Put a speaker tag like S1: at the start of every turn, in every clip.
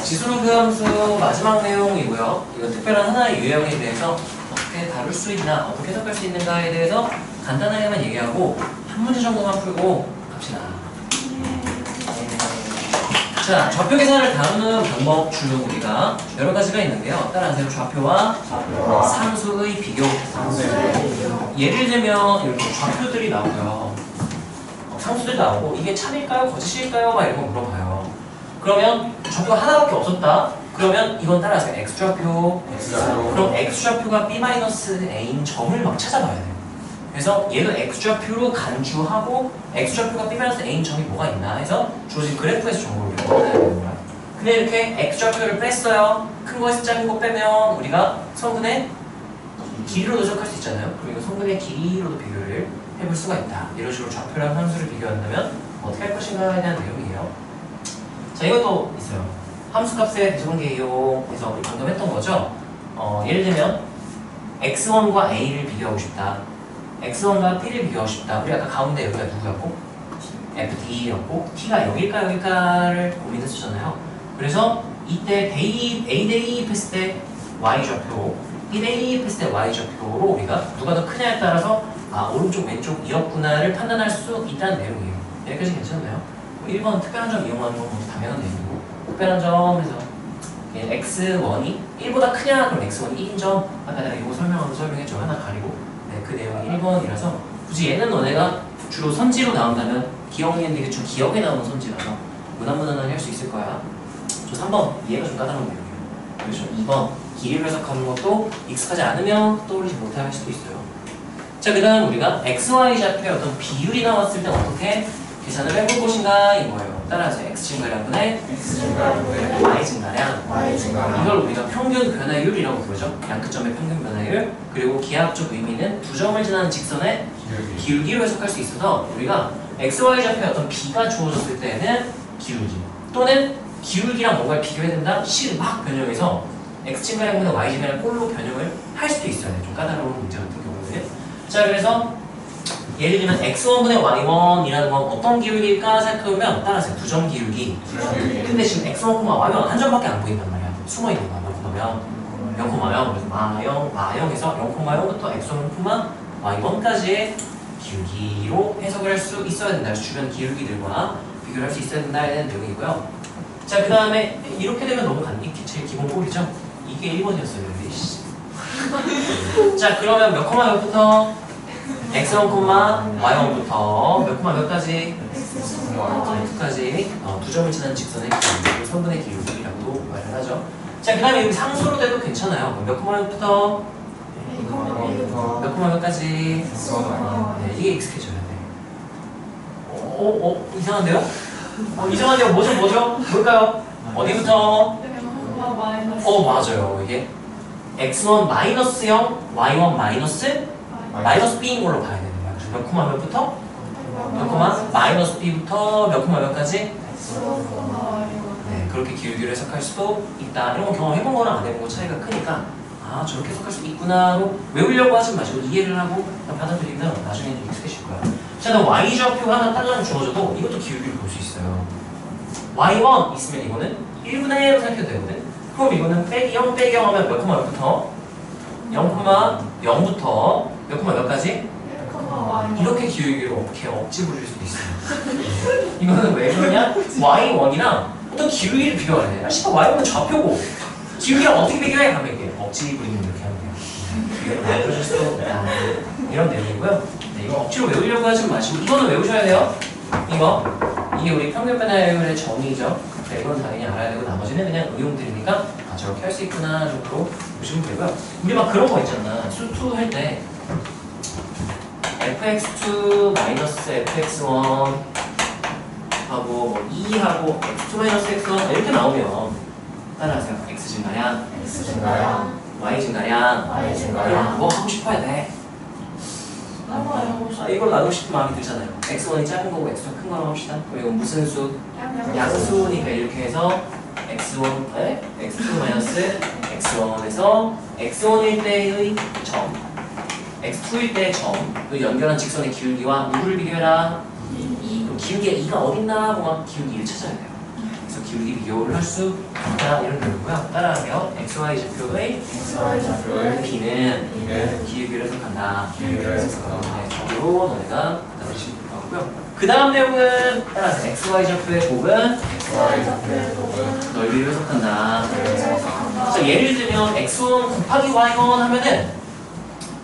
S1: 지수로그 함수 마지막 내용이고요. 이거 특별한 하나의 유형에 대해서 어떻게 다룰 수 있나, 어떻게 해석할 수 있는가에 대해서 간단하게만 얘기하고 한 문제 정도만 풀고 갑시다. 자, 좌표 계산을 다루는 방법 중 우리가 여러 가지가 있는데요. 따라하세요. 좌표와 상수의 비교. 예를 들면 이렇게 좌표들이 나오고요. 상수들이 나오고 이게 참일까요? 거짓일까요? 막 이런 거 물어봐요. 그러면 좌표가 하나밖에 없었다. 그러면 이건 따라하세요. X좌표. 그럼 X좌표가 B-A인 점을 막 찾아봐야 돼요. 그래서 얘도 X좌표로 간주하고 X좌표가 B-A인 점이 뭐가 있나 해서 주어진 그래프에서 정보를 우리가 얻어야 되는 거야. 근데 이렇게 X좌표를 뺐어요. 큰 거에서 작은 거 빼면 우리가 성분의 길이로 도적할 수 있잖아요. 그럼 이거 성분의 길이로도 비교를 해볼 수가 있다. 이런 식으로 좌표랑 함수를 비교한다면 어떻게 할 것인가에 대한 내용이에요. 자, 이것도 있어요. 함수값의 대소관계 이용해서 우리 방금 했던 거죠. 예를 들면 x1과 a를 비교하고 싶다. x1과 t를 비교하고 싶다. 우리 아까 가운데 여기가 누구였고? fd였고 t가 여길까 여길까를 고민했었잖아요. 그래서 이때 a 대입했을 때 y좌표, b 대입했을 때 y좌표로 우리가 누가 더 크냐에 따라서 오른쪽 왼쪽이었구나를 판단할 수 있다는 내용이에요. 여기까지 괜찮나요? 1번 특별한 점 이용하는 건 당연한 내용이고, 특별한 점에서 x1이 1보다 크냐? 그럼 x1이 1인 점. 아까 내가 이거 설명했죠. 하나 가리고. 네, 그 내용이 1번이라서 굳이 얘는 너네가 주로 선지로 나온다면 기억력인데 좀 기억에 나오는 선지라서 무난무난하게 할 수 있을 거야. 저 3번 이해가 좀 까다로운 내용이에요. 그래서 2번 길이를 해석하는 것도 익숙하지 않으면 떠올리지 못할 수도 있어요. 자, 그 다음 우리가 XY 좌표의 어떤 비율이 나왔을 때 어떻게 계산을 해볼 것인가 이거예요. 따라서 X 증가량분의 Y 증가량. 이걸 우리가 평균 변화율이라고 부르죠. 양끝점의 평균 변화율. 그리고 기하학적 의미는 두 점을 지나는 직선의 기울기로 해석할 수 있어서 우리가 XY 좌표의 어떤 비가 주어졌을 때는 기울기 또는 기울기랑 뭔가를 비교해야 된다. 식을 막 변형해서 X 증가량분의 Y 증가량 꼴로 변형을 할 수도 있어요. 좀 까다로운 문제 같은 경우는. 자, 그래서 예를 들면 x1분의 y1이라는 건 어떤 기울기일까 생각해보면 따라서 두 점 기울기. 근데 지금 x1, y1 한 점밖에 안 보인단 말이야. 숨어있는 거야. 그러면 0,0 그래서 마영에서 0,0부터 x1, y1까지의 기울기로 해석을 할 수 있어야 된다. 주변 기울기들과 비교를 할 수 있어야 된다는 내용이고요. 자, 그 다음에 이렇게 되면 너무 이게 제일 기본 꼴이죠. 이게 1번이었어요. 자, 그러면 몇 콤마 몇부터? x1, y1부터 몇 콤마 몇까지? x까지 두 점을 지나는 직선의 기울기, 선분의 기울기라고 말을 하죠. 자, 그 다음에 여기 상수로 돼도 괜찮아요. 몇 콤마 몇부터? 몇 콤마 몇까지? 네, 이게 익숙해져야 돼. 이상한데요? 이상한데요? 뭐죠? 뭘까요? 어디부터? 맞아요. 이게 x1 마이너스 0, y1 마이너스 b인 걸로 봐야 되는 거야. 그래서 몇 콤마 몇부터? 몇 콤마 마이너스 b부터 몇 콤마 몇까지? 네, 그렇게 기울기를 해석할 수도 있다. 이런 거 경험해본 거랑 안 해본 거 차이가 크니까 저렇게 해석할 수 있구나로 외우려고 하지 마시고 이해를 하고 받아들이면 나중에 좀 익숙해질 거야. 자, 그럼 y좌표 하나 딸랑 주어져도 이것도 기울기를 볼 수 있어요. y1 있으면 이거는 1분의 1로 생각해도 되거든. 그럼 이거는 빼기 0 빼기 0 하면 몇 콤마 몇부터? 0,0부터 몇 콤마 몇까지? 이렇게 기울기를 어떻게 억지 부릴 수도 있어요. 이거는 왜 그러냐? y1이랑 어떤 기울기를 비교를 해. y1은 좌표고 기울기랑 어떻게 비교해? 하면 이게 억지 부리면 이렇게 하면 돼요. 비교를 만들어줄 수도 있다. 이런 내용이고요. 네, 이거 억지로 외우려고 하지 마시고 이거는 외우셔야 돼요. 이게 우리 평균 변화율의 정의죠. 네, 이건 당연히 알아야 되고 나머지는 그냥 응용들이니까 저렇게 할 수 있구나 정도로 보시면 되고요. 우리 막 그런 거 있잖아. 수2 할 때 fx2 마이너스 fx1 하고 2하고 x2 마이너스 x1 이렇게 나오면 따라하세요. x 증가량, y 증가량 뭐 하고 싶어야 돼. 이걸 나누고 싶은 마음이 들잖아요. x1이 작은 거고 x2가 큰 거라고 합시다. 그럼 이건 무슨 수? 양수니까 이렇게 해서 x1, x2 마이너스 x1에서 x1일 때의 점, x2일 때의 점을 연결한 직선의 기울기와 누구를 비교해라? 2. 그럼 기울기가 2가 어딨나? 뭔가 기울기 1 찾아야 돼요. 그래서 기울기 비교를 할 수 있다 이런 내용이고요. 따라하며 XY 좌표의 B는 기울기를 해석한다. 네, 적으로 너네가 답을 실 거고요. 그 다음 내용은 따라서 XY 좌표의 곱은 넓이를 해석한다. 자, 예를 들면 x1 곱하기 y1 하면은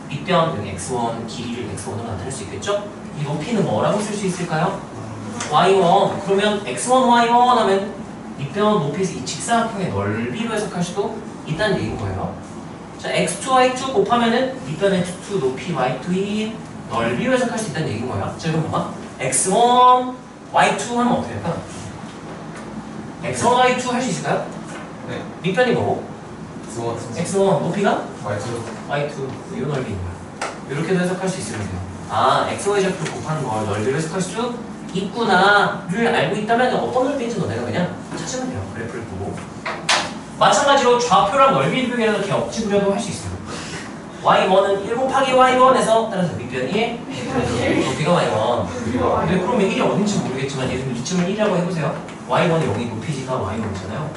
S1: 밑변 여기 x1 길이를 x1으로 나타낼 수 있겠죠? 이 높이는 뭐라고 쓸 수 있을까요? y1 그러면 x1 y1 하면 밑변 높이에서 이 직사각형의 넓이로 해석할 수도 있다는 얘기인 거예요. 자, x2 y2 곱하면은 밑변 x2 높이 y2의 넓이로 해석할 수 있다는 얘기인 거예요. 자, 그럼 봐봐. x1 y2 하면 어떻게 될까? x1 y2 할 수 있을까요?
S2: 네.
S1: 밑변이 뭐고? x1 높이가?
S2: Y2.
S1: y2 이 넓이인 거야. 이렇게도 해석할 수 있으면 돼요. 아, xy 좌표 곱하는 걸 넓이로 해석할 수 있구나를 알고 있다면 어떤 넓이인지 너네가 그냥 찾으면 돼요. 그래프를 보고. 마찬가지로 좌표랑 넓이 비교해서 이렇게 억지 부려도 할 수 있어요. y1은 1 곱하기 y1에서 따라서 밑변이 높이가 y1. 근데 그러면 1이 어딘지 모르겠지만 예를 들면 이쯤을 1이라고 해보세요. y1이 여기 높이가 y1이잖아요.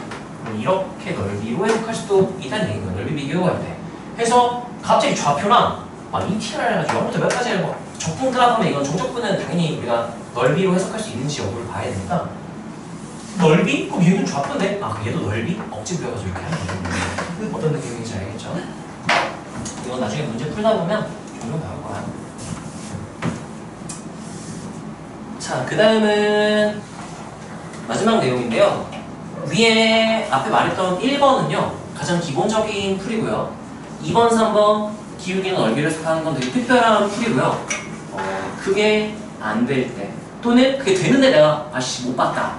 S1: 그럼 이렇게 넓이로 해석할 수도 있다는 얘기인 거예요. 넓이 비교가 돼. 해서 갑자기 좌표랑 막 ETR 해가지고 영어부터 몇 가지 하고 적분 그라프면 이건 정적분은 당연히 우리가 넓이로 해석할 수 있는지 여부를 봐야 되니까 넓이? 그럼 얘는 좌표인데? 아, 얘도 넓이? 억지 부려가지고 이렇게 하는 거예요. 어떤 느낌인지 알겠죠? 이건 나중에 문제 풀다 보면 종종 나올 거야. 자, 그 다음은 마지막 내용인데요. 위에 앞에 말했던 1번은요 가장 기본적인 풀이고요. 2번, 3번 기울기는 넓이를 해석하는 건 되게 특별한 풀이고요. 그게 안 될 때 또는 그게 되는데 내가 아씨 못 봤다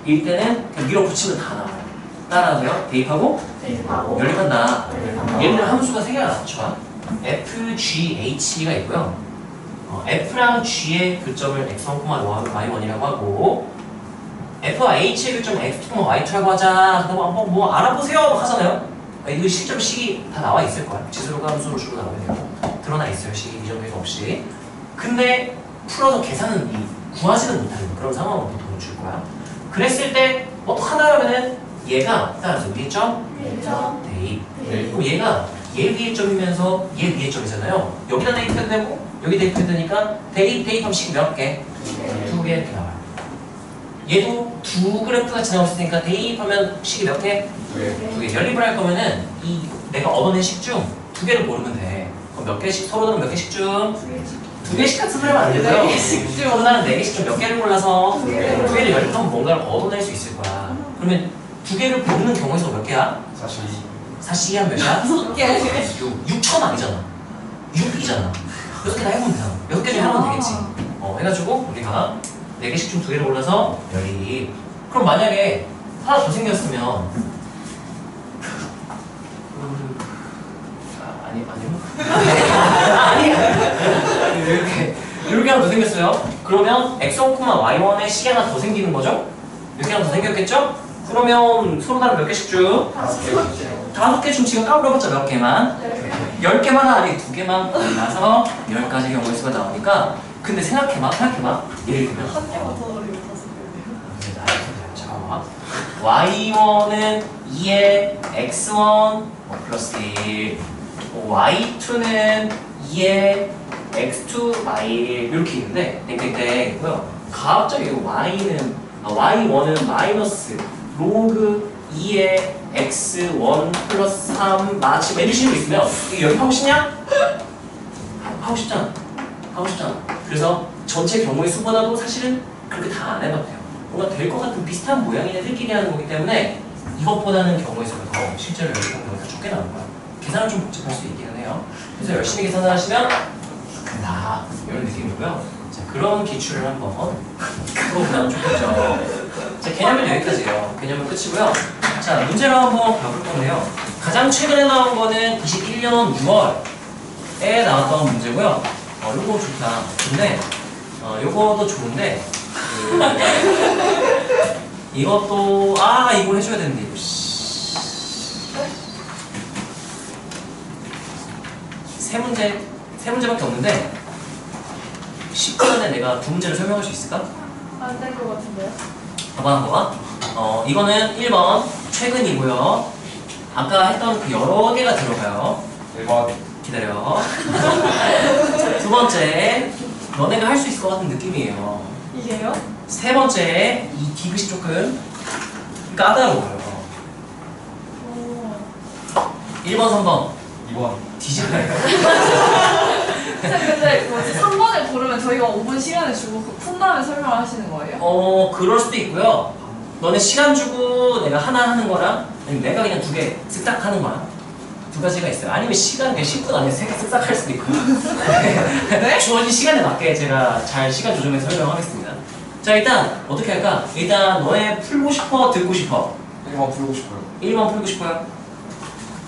S1: 일 때는 그냥 밀어붙이면 다 나와요. 따라하고요. 대입하고 연립한다. 예를 들어 함수가 3개가 나왔죠. f, g, h가 있고요. f랑 g의 교점을 x1, y1이라고 하고 f와 h의 교점 x2, y2라고 하자. 뭐 알아보세요 하잖아요. 이거 실제로 식이 다 나와 있을 거야. 지수로가 함수로 주로 나와야 되고 드러나 있어요. 식이 이 정도에서 없이. 근데 풀어서 계산은 구하지는 못하는 그런 상황을 보통 줄 거야. 그랬을 때 어떡하나라면은 얘가 따라서 위에 점? 대입. 그럼 얘가 얘 위에 점이면서 얘 위에 점이잖아요. 여기다 대입해도 되고 여기 대입해도 되니까 대입하면 식 몇 개? 2개 이렇게 나와요. 얘도 두 그래프 같이 나올 수 있으니까 대입하면 식이 몇 개? 2개. 연립을 할 거면은 이 내가 얻어낸 식 중 2개를 고르면 돼. 그럼 몇 개씩 서로는 몇 개씩 중? 2개씩 같은 소리 하면 안 되고요. 서로는 4개씩 중 몇 개를 골라서 2개를 연립하면 뭔가를 얻어낼 수 있을 거야. 그러면 2개를 고르는 경우에서 몇 개야? 4씩 하면 몇이야? 6천 아니잖아. 6이잖아. 6개 다 해보면 되잖아. 6개 중에 하나면 되겠지. 해가지고 우리가 4개씩 중 2개를 골라서 연립. 그럼 만약에 하나 더 생겼으면 이렇게 하나 더 생겼어요. 그러면 x1, y1에 식이 하나 더 생기는 거죠? 이렇게 하나 더 생겼겠죠? 그러면 서로 다른 몇 개씩 중? 5개 중 지금 까불어봤자 몇 개만? 10개만 아니 2개만 골라서 10가지 경우의 수가 나오니까. 근데 생각해봐. 예를 들면
S3: 한 개만 더 어려워.
S1: 잠깐만. y1은 2에 x1 플러스 1, y2는 2에 x2 마일 이렇게 있는데 땡땡땡 있고요. 갑자기 y1은 마이너스 로그 2에 x1 플러스 3 마치 이런 식으로 있으면 이게 연습하고 싶냐? 하고 싶잖아. 그래서 전체 경우의 수보다도 사실은 그렇게 다 안 해봐도 돼요. 뭔가 될 것 같은 비슷한 모양인 애들끼리 하는 거기 때문에 이것보다는 경우의 수가 더 실제로 연습하는 경우가 적게 나올 거야. 계산은 좀 복잡할 수 있기는 해요. 그래서 열심히 계산을 하시면 된다 이런 느낌이고요. 자, 그런 기출을 한번 풀어보면 좋겠죠. 자, 개념은 여기까지예요. 개념은 끝이고요. 자, 문제로 한번 가볼 건데요. 가장 최근에 나온 거는 21년 6월에 나왔던 문제고요. 요거 좋다. 근데 요거도 좋은데 이것도 이거 해줘야 되는데 이거 세 문제밖에 없는데 10분 안에 내가 두 문제를 설명할 수 있을까?
S3: 안 될 것 같은데요?
S1: 봐봐. 이거는 1번 최근이고요. 아까 했던 그 여러 개가 들어가요.
S2: 1번.
S1: 기다려. 두 번째, 너네가 할 수 있을 것 같은 느낌이에요.
S3: 이게요?
S1: 세 번째, 이 디귿이 조금 까다로워요.
S3: 오.
S1: 1번, 3번.
S2: 2번.
S1: 뒤집어요.
S3: 선생님 근데 뭐지 3번을 고르면 저희가 5분 시간을 주고 푼 다음에 설명을 하시는 거예요?
S1: 그럴 수도 있고요. 너네 시간 주고 내가 하나 하는 거랑 아니면 내가 그냥 두 개 쓱싹 하는 거랑 두 가지가 있어요. 아니면 시간 그냥 10분 안에 세 개 쓱싹 할 수도 있고.
S3: 네?
S1: 주어진 시간에 맞게 제가 잘 시간 조정해서 설명하겠습니다. 자, 일단 어떻게 할까? 일단 너네 풀고 싶어, 듣고 싶어?
S2: 1번 풀고 싶어요.
S1: 1번 풀고 싶어요?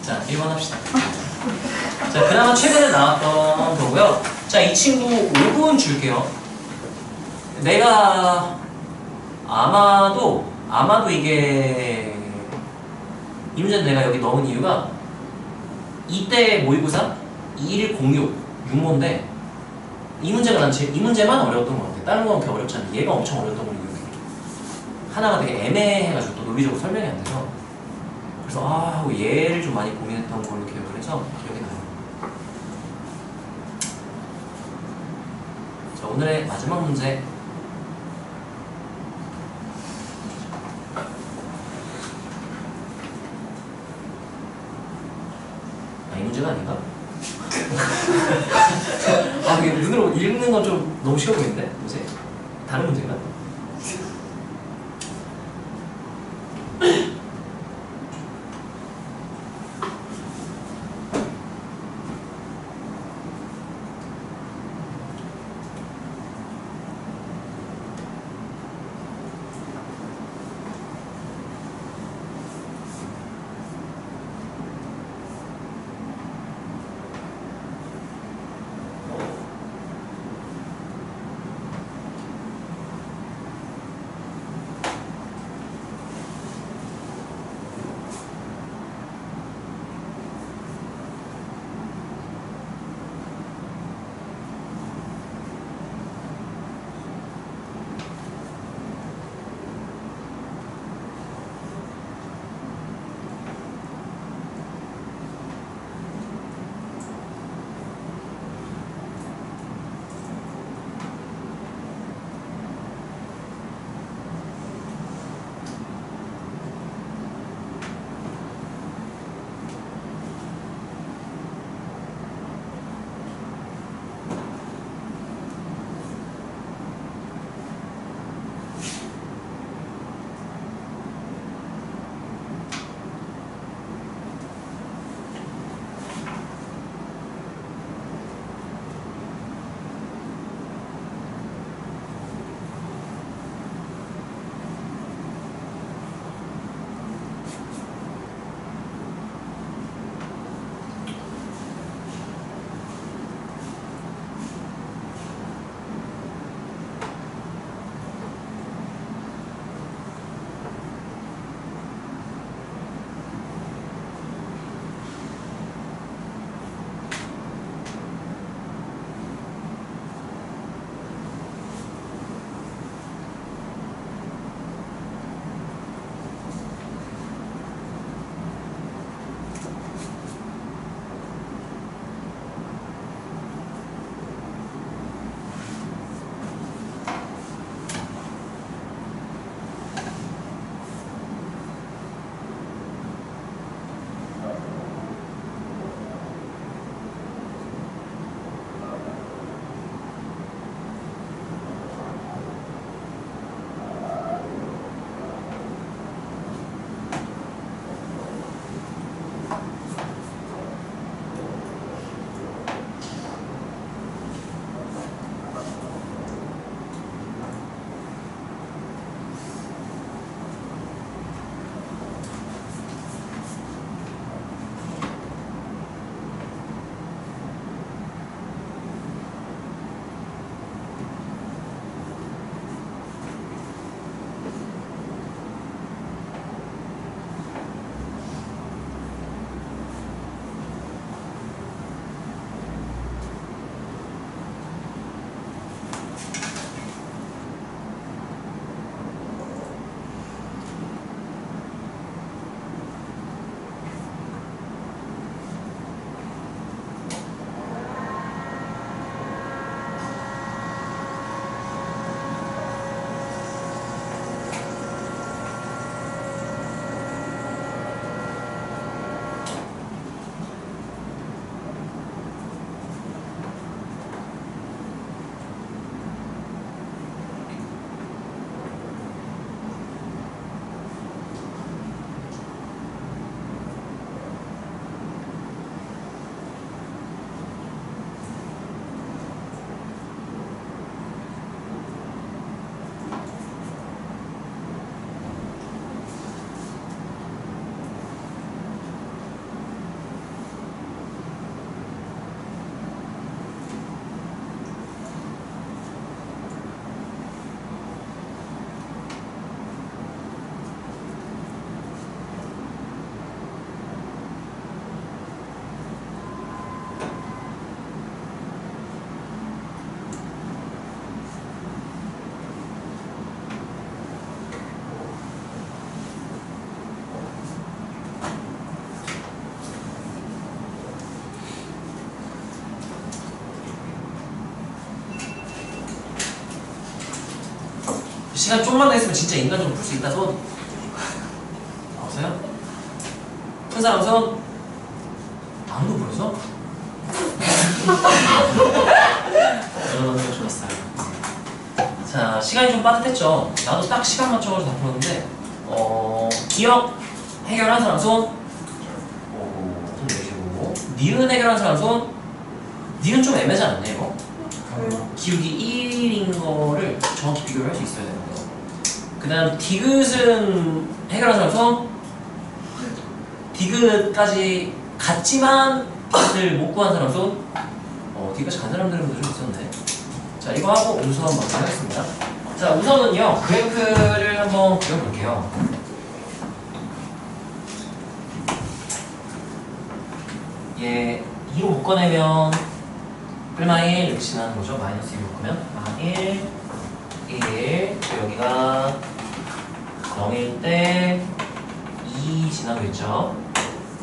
S1: 자, 1번 합시다. 자, 그나마 최근에 나왔던 거고요. 자, 이 친구 5분 줄게요. 내가 아마도 이게 이 문제는 내가 여기 넣은 이유가 이때 모의고사 2106 6모인데 이 문제가 이 문제만 어려웠던 것 같아. 다른 건 그렇게 어렵지 않은데 얘가 엄청 어려웠던 걸 기억해. 하나가 되게 애매해가지고 또 논리적으로 설명이 안 돼서 그래서 얘를 좀 많이 고민했던 걸로 기억을 해서 기억이 나요. 자, 오늘의 마지막 문제. 이 문제가 아닌가? 이게 눈으로 읽는 건 좀 너무 쉬워 보이는데? 뭐지? 다른 문제인가? 시간 좀만 더 있으면 진짜 인간적으로 풀 수 있다 손. 없어요? 큰 사람 손. 아무도 모르겠어? 여러분 좋았어요. 자, 시간이 좀 빠듯했죠? 나도 딱 시간 맞춰가지고 다 풀었는데 기억 해결한 사람 손. 손 내시고. 니은 해결한 사람 손. 니은 좀 애매하지 않냐 이거? 기울기 1인 거를 정확히 비교를 할 수 있어야 되는 거예요. 그 다음 디귿은 해결한 사람 손. 디귿까지 갔지만 디귿을 못 구한 사람 손. 디귿까지 간 사람들은 좀 있었네. 자, 이거 하고 우선 먼저 하겠습니다. 자, 우선은요 그래프를 한번 그려볼게요. 얘 2로 묶어내면 플마 1 이렇게 지나는 거죠. 마이너스 2로 묶으면 1, 1 여기가 0일 때 2 지나고 있죠.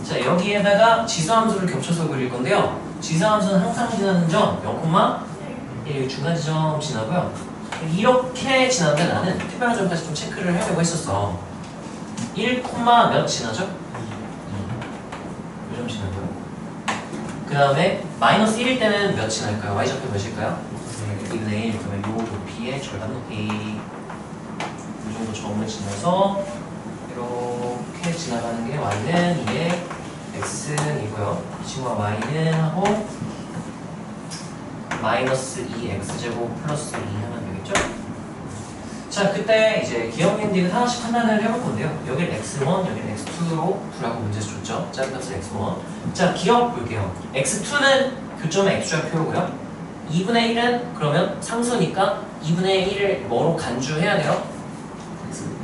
S1: 자, 여기에다가 지수함수를 겹쳐서 그릴 건데요. 지수함수는 항상 지나는 점 0,1 중간 지점 지나고요. 이렇게 지나는데 나는 특별한 점까지 좀 체크를 하려고 했었어. 1, 몇 지나죠? 2. 요 점 지나고요. 그 다음에 마이너스 1일 때는 몇 지날까요? y좌표 몇일까요? 2분의 1. 그러면 요 높이의 절반 높이. 이 정도 점을 지나서 이렇게 지나가는 게 y는 2의 x이고요. 이 친구가 y는 하고 마이너스 2x제곱 플러스 2 하면 되겠죠? 자, 그때 이제 기억인디를 하나씩 판단을 해볼 건데요. 여기를 x1, 여기를 x2로 구라고 문제에서 줬죠. 작은 값을 x1. 자, 기억 볼게요. x2는 교점의 x좌표고요. 2분의 1은 그러면 상수니까 2분의 1을 뭐로 간주해야 돼요?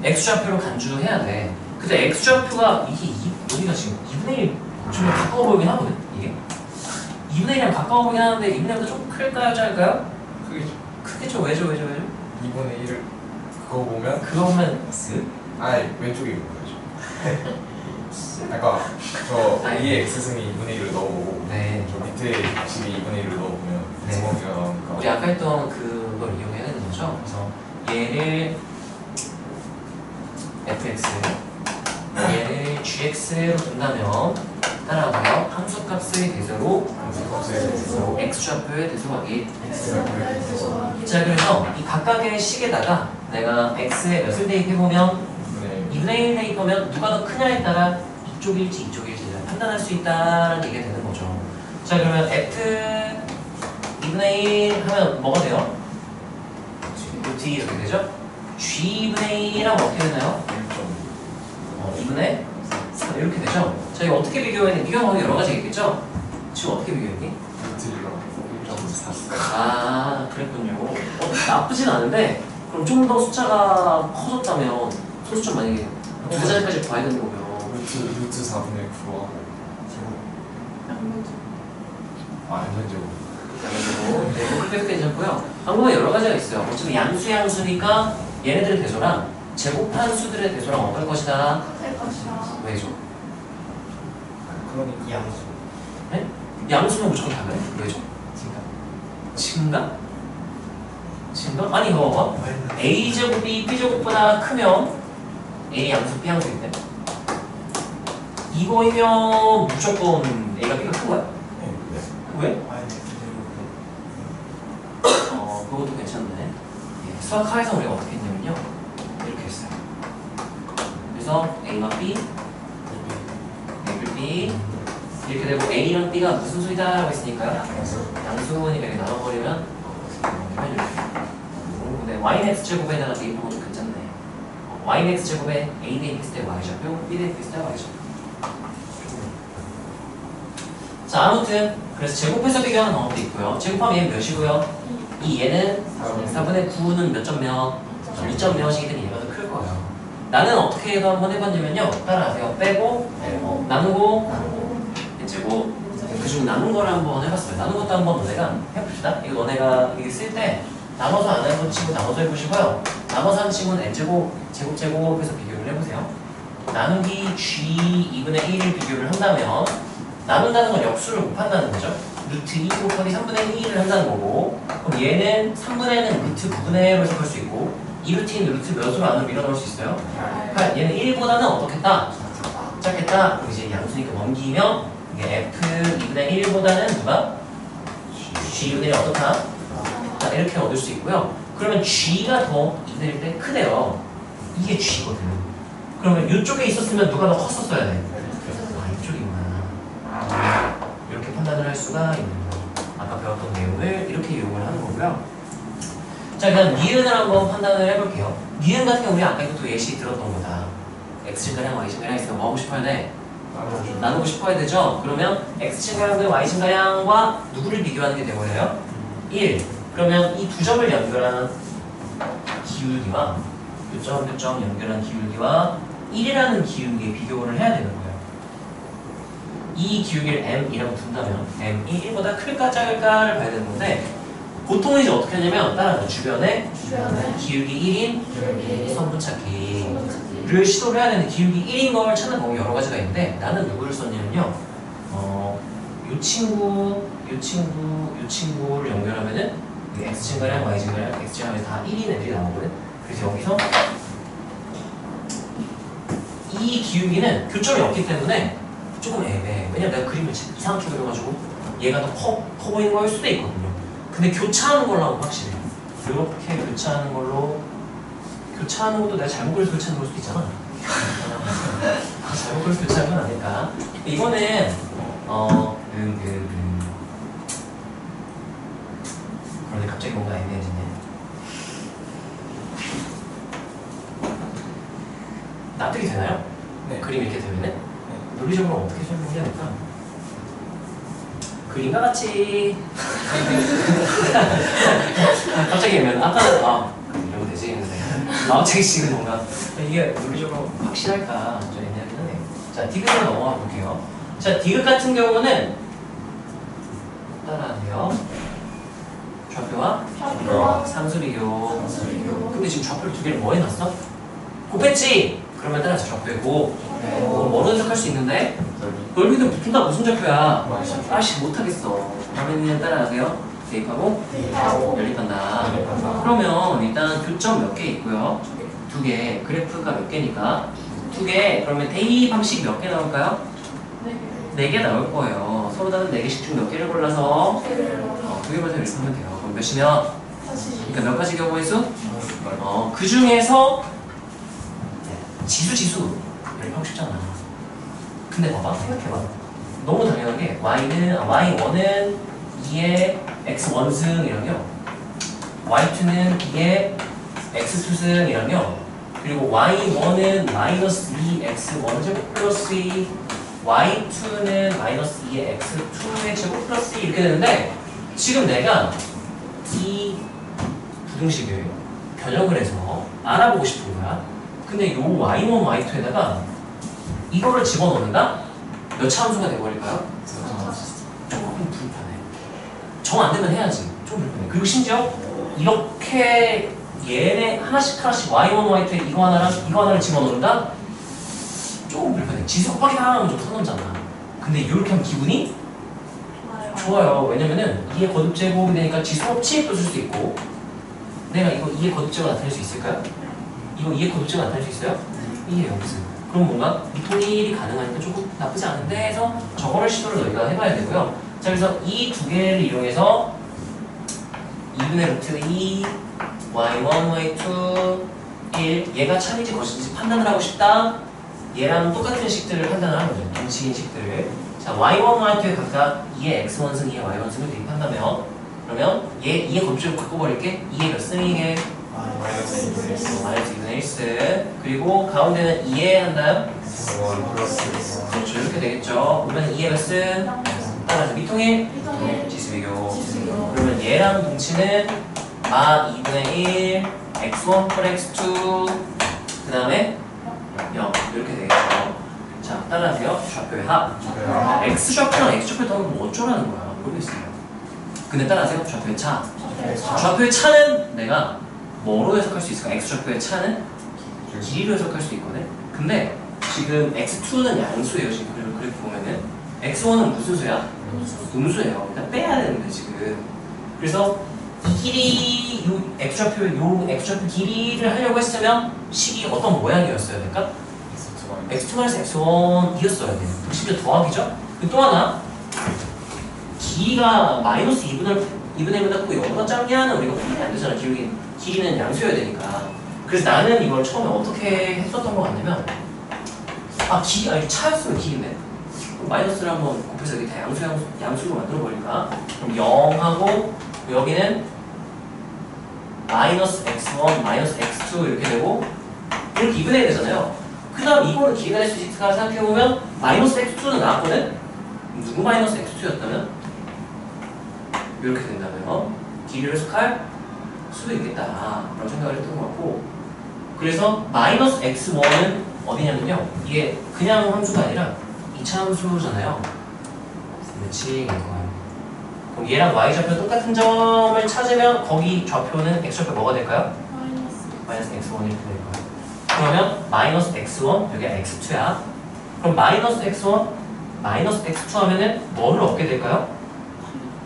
S1: x좌표로 간주해야 돼. 근데 x좌표가 이게 여기가 지금 2분의 1 좀 가까워 보이긴 하거든, 이게. 2분의 1이랑 가까워 보이긴 하는데 2분의 1보다 좀 클까요, 작을까요?
S2: 크겠죠.
S1: 크겠죠. 왜죠?
S2: 2분의 1을 그거 보면
S1: 그거 보면 x?
S2: 아니 왼쪽에 있는 거죠. 아까 저 위에 x승이 2분의 1을 넣어보고
S1: 네.
S2: 저 밑에 식이 2분의 1을 넣어보면
S1: 네.
S2: 두번째가 나오니까
S1: 우리 아까 했던 그걸 이용해야 되는 거죠. 그래서 얘를 fx, 얘를 gx로 둔다면 따라가요. 함수값의 대소로 x좌표의 대소하기. 자, 그래서 이 각각의 식에다가 내가 x의 몇을 대입해보면 2분의 1 대입하면 누가 더 크냐에 따라 이쪽일지 이쪽일지를 판단할 수 있다는 얘기가 되는 거죠. 자, 그러면 f 2분의 1 하면 뭐가 돼요? 루트 2 이렇게 되죠? g2분의 1하면 어떻게 되나요? 2분의 3 이렇게 되죠? 자, 이거 어떻게 비교했니? 비교하면 여러 가지 있겠죠? 지금 어떻게 비교했니? 아, 그랬군요. 나쁘진 않은데 그럼 좀 더 숫자가 커졌다면 소수점 만약에 두 자리까지 봐야 되는 거고요.
S2: 루트 4분의 9로 하고 양면제곱
S1: 네, 그렇게 괜찮고요. 방법은 여러 가지가 있어요. 어차피 양수니까 얘네들의 대소랑 제곱한 수들의 대소랑 어떨 것이다? 왜죠?
S2: 그러니까 양수
S1: 네? 양수는 무조건 다르네? 왜죠? 증가? 아니 이거 봐봐. A제곱이 B제곱보다 크면 A 양수 B 양수인데 이거이면 무조건 A가 B가 큰 거야? 왜? 그것도 괜찮네. 예, 수학하에서 우리가 어떻게 했냐면요 이렇게 했어요. 그래서 A와 B, A를 B 이렇게 되고 A랑 B가 무슨 수이다 라고 했으니까요. 양수니까 이렇게 나눠버리면 근데 y는 x제곱에다가 대입하면 좀 괜찮네. y는 x제곱에 a 대입했을 때 y좌표, b 대입했을 때 y좌표. 자, 아무튼 그래서 제곱해서 비교하는 방법도 있고요. 제곱하면 얘는 몇이고요? 얘는 4분의 9는 몇 점 몇? 2점 몇이기 때문에 얘가 더 클 거예요. 나는 어떻게 해도 한번 해봤냐면요. 따라하세요. 빼고 나누고 제곱 그중 나눈 거를 한번 해봤어요. 나눈 것도 한번 너네가 해봅시다. 이거 너네가 이게 쓸 때 나눠서 안 하는 친구 나눠서 해보시고요. 나눠서 하는 친구는 n제곱, 제곱해서 비교를 해보세요. 나누기 g 2분의 1을 비교를 한다면 나눈다는 건 역수를 곱한다는 거죠. 루트 2 곱하기 3분의 1을 한다는 거고 그럼 얘는 3분의 1은 루트 9분의 1로 해석할 수 있고 이 루트인 루트 몇으로 안으로 밀어넣을 수 있어요? 8. 얘는 1보다는 어떻겠다? 작겠다. 그럼 이제 양수니까 넘기면 이게 F 2분의 1보다는 누가? G분의 1 어떻다? 자, 이렇게 얻을 수 있고요. 그러면 G가 더 2분의 1 때 크대요. 이게 G거든. 그러면 이쪽에 있었으면 누가 더 컸었어야 돼? 이쪽이구나. 이렇게 판단을 할 수가 있는 거죠. 아까 배웠던 내용을 이렇게 이용을 하는 거고요. 자, 그다음 니은을 한번 판단을 해볼게요. 니은 같은 경우 우리 아까 이것도 예시 들었던 거다. x증가량 y증가량 있으면 뭐 하고 싶어야 돼? 나누고 싶어야 되죠? 그러면 x증가량 대 y증가량과 누구를 비교하는 게 되버려요? 1. 그러면 이 두 점을 연결하는 기울기와 요점 연결한 기울기와 1이라는 기울기에 비교를 해야 되는 거예요. 이 기울기를 m이라고 둔다면 m이 1보다 클까 작을까를 봐야 되는 건데 보통은 이제 어떻게 하냐면 따라서 주변에 기울기 1인 선분 찾기를 시도를 해야 되는데 기울기 1인 걸 찾는 방법이 여러 가지가 있는데 나는 누구를 썼냐면요 요 친구를 연결하면은 x증가량 y증가량 x증가량 다 1인 애들이 나오거든. 그래서 여기서 이 기울기는 교점이 없기 때문에 조금 애매해. 왜냐면 내가 그림을 이상하게 그려가지고 얘가 더 커 보이는 거일 수도 있거든요. 근데 교차하는 걸로 하면 확실해. 이렇게 교차하는 걸로 교차하는 것도 내가 잘못 그려서 교차하는 걸 수도 있잖아. 잘못 그려서 교차하는 건 아닐까. 이거는 그런데 갑자기 뭔가 애매해지네. 납득이 되나요?
S2: 네.
S1: 그림 이렇게 되면은 논리적으로 어떻게 설명해야 될까? 그림과 같이 갑자기 하면 아까 이러면 되지 했는데 갑자기 지금 뭔가 이게 논리적으로 확실할까 좀 애매하긴 하네요. 자, 디귿으로 넘어가 볼게요. 자, 디귿 같은 경우는 따라하세요. 좌표와 상수비교. 근데 지금 좌표를 두 개를 뭐 해놨어? 곱했지? 그러면 따라서 좌표에 곱. 뭐로 해석할 수 있는데? 넓이도 붙은다 무슨 좌표야? 아씨 못하겠어. 그러면 따라하세요. 대입하고 연립한다. 그러면 일단 교점 몇 개 있고요. 두 개. 그래프가 몇 개니까 두 개. 그러면 대입 방식 몇 개 나올까요? 네 개 나올 거예요. 서로 다른 네 개씩 중 몇 개를 골라서 두 개만 더 연립하면 돼요. 그럼 몇이면? 그러니까 몇 가지 경우의 수? 그 중에서 지수 연립하고 싶잖아. 근데 봐봐, 생각해봐. 너무 당연하게 y1은 2의 x1승이라며 y2는 2의 x2승이라며 그리고 y1은 마이너스 2x1 제곱 플러스 2 y2는 마이너스 2의 x2의 제곱 플러스 2 이렇게 되는데 지금 내가 이 부등식을 변형을 해서 알아보고 싶은 거야. 근데 요 y1, y2에다가 이거를 집어넣는다? 몇 차함수가 돼버릴까요? 조금 불편해. 정 안 되면 해야지. 좀 불편해. 그리고 심지어 이렇게 얘네 하나씩 y1, y2에 이거 하나를 집어넣는다? 조금 불편해. 지수 곱하기 하나는 좀 선 넘잖아. 근데 이렇게 하면 기분이 좋아요. 왜냐면은 2의 거듭제곱이 되니까 지수 합치도 줄 수 있고 내가 이거 2의 거듭제곱 나타낼 수 있을까요? 이거 2의 거듭제곱 나타낼 수 있어요? 2의 영수. 그럼 뭔가 통일이 가능하니까 조금 나쁘지 않은데 해서 저거를 시도를 너희가 해봐야 되고요. 자, 그래서 이 두 개를 이용해서 2분의 루트 2 y1, y2 1 얘가 참인지 거짓인지 판단을 하고 싶다. 얘랑 똑같은 식들을 판단을 하는 거죠. 동식인 식들을. 자, y1, y2에 각각 2의 x1승, 2의 y1승을 대입한다면 그러면 얘 2의 거듭제곱 바꿔버릴게. 2의 몇 승이게? 마이너스 2분의 1승. 그리고 가운데는 2에 한다요? 그렇죠. 이렇게 되겠죠. 그러면 2의 몇 승? 따라서 미통일? 지수비교. 그러면 얘랑 동치는 2분의 1 x1 플러스 x2 그 다음에 0 이렇게 되겠죠. 자, 따라하세요. 좌표의 합. x좌표랑 x좌표 더하면 뭐 어쩌라는 거야? 모르겠어요. 근데 따라하세요. 좌표의 차. 좌표의 차는 내가 뭐로 해석할 수 있을까? x좌표의 차는 길이로 해석할 수 있거든. 근데 지금 x2는 양수예요. 지금 그렇게 보면은 x1은 무슨 수야? 음수예요. 일단 빼야 되는데 지금. 그래서 이 길이 요 x좌표 길이를 하려고 했으면 식이 어떤 모양이었어야 될까? x2-x1이었어야 돼요. 심지어 더하기죠? 그리고 또 하나 길이가 마이너스 2분의 1분 닫고 0보다 작냐는 우리가 확인이 안 되잖아. 길이는 양수여야 되니까. 그래서 나는 이걸 처음에 어떻게 했었던 것 같냐면 이렇게 차였으면 길이네. 그럼 마이너스를 한번 곱해서 여기 다 양수로 만들어 버릴까? 그럼 0하고 여기는 마이너스 x1, 마이너스 x2 이렇게 되고 이렇게 2분의 1 되잖아요. 그 다음 이거를 길이가 될 수 있을까 생각해보면 마이너스 x2는 나왔거든? 누구 마이너스 x2였다면? 이렇게 된다면 길이를 해석할 수도 있겠다 라고 생각을 했던 것 같고 그래서 마이너스 x1은 어디냐면요 이게 그냥 함수가 아니라 이차 함수잖아요. 그렇지. 그럼 얘랑 y좌표 똑같은 점을 찾으면 거기 좌표는 x좌표 뭐가 될까요? 마이너스 x1 이렇게 될 거예요. 그러면 마이너스 x1 여기가 x2야. 그럼 마이너스 x1 마이너스 x2 하면은 뭐를 얻게 될까요?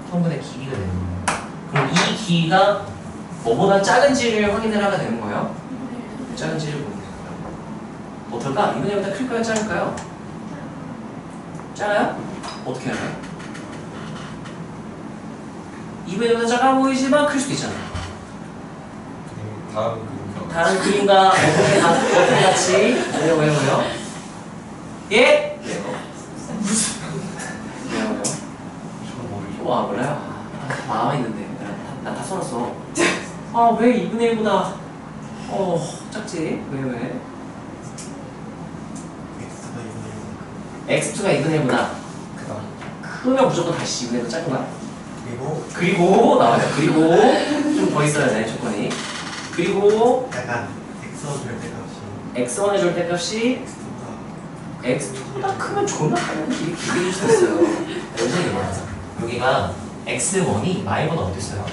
S1: 성분의 길이가 되는 거예요. 그럼 이 길이가 뭐보다 작은지를 확인을 하게 되는 거예요. 작은지를 보게 되는 거예요. 어떨까? 2분의 1보다 클까요? 작을까요? 작아요? 어떻게 알아요? 2분의 1보다 작아 보이지만 클 수도 있잖아요. 다른 그림과 어떻게 같이 왜요? 예? 왜요? 와 몰라요? 마음에 있는데 나 다 써놨어. 왜 2분의 1보다 작지? 왜? x2가 2분의 1보다 크면 무조건 다시 2분의 1보다 작은 거야? 그리고 나와요. 그리고 좀 더 있어야 돼 조건이. 그리고
S4: 약간
S1: x1의 절대값이 x2보다 크면 존나 크면 길이일 수 있어요. 여기가 x1이 y보다 어땠어요?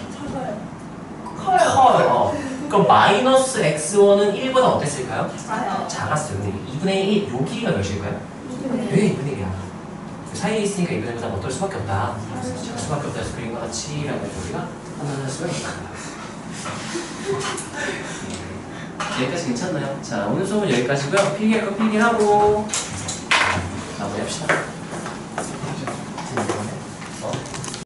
S1: 커요. 그럼 마이너스 x1은 1보다 어땠을까요? 작았어요. 근데 2분의 1, 요 길이가 몇일까요? 왜 2분의 1이야? 사이에 있으니까 2분의 1보다 어떨 수밖에 없다. 작을 수밖에 없다 해서 그림과 같이 라고 해서 우리가 판단할 수가 있다. 여기까지 괜찮나요? 자, 오늘 수업은 여기까지고요. 필기할 거 필기하고 마무리합시다.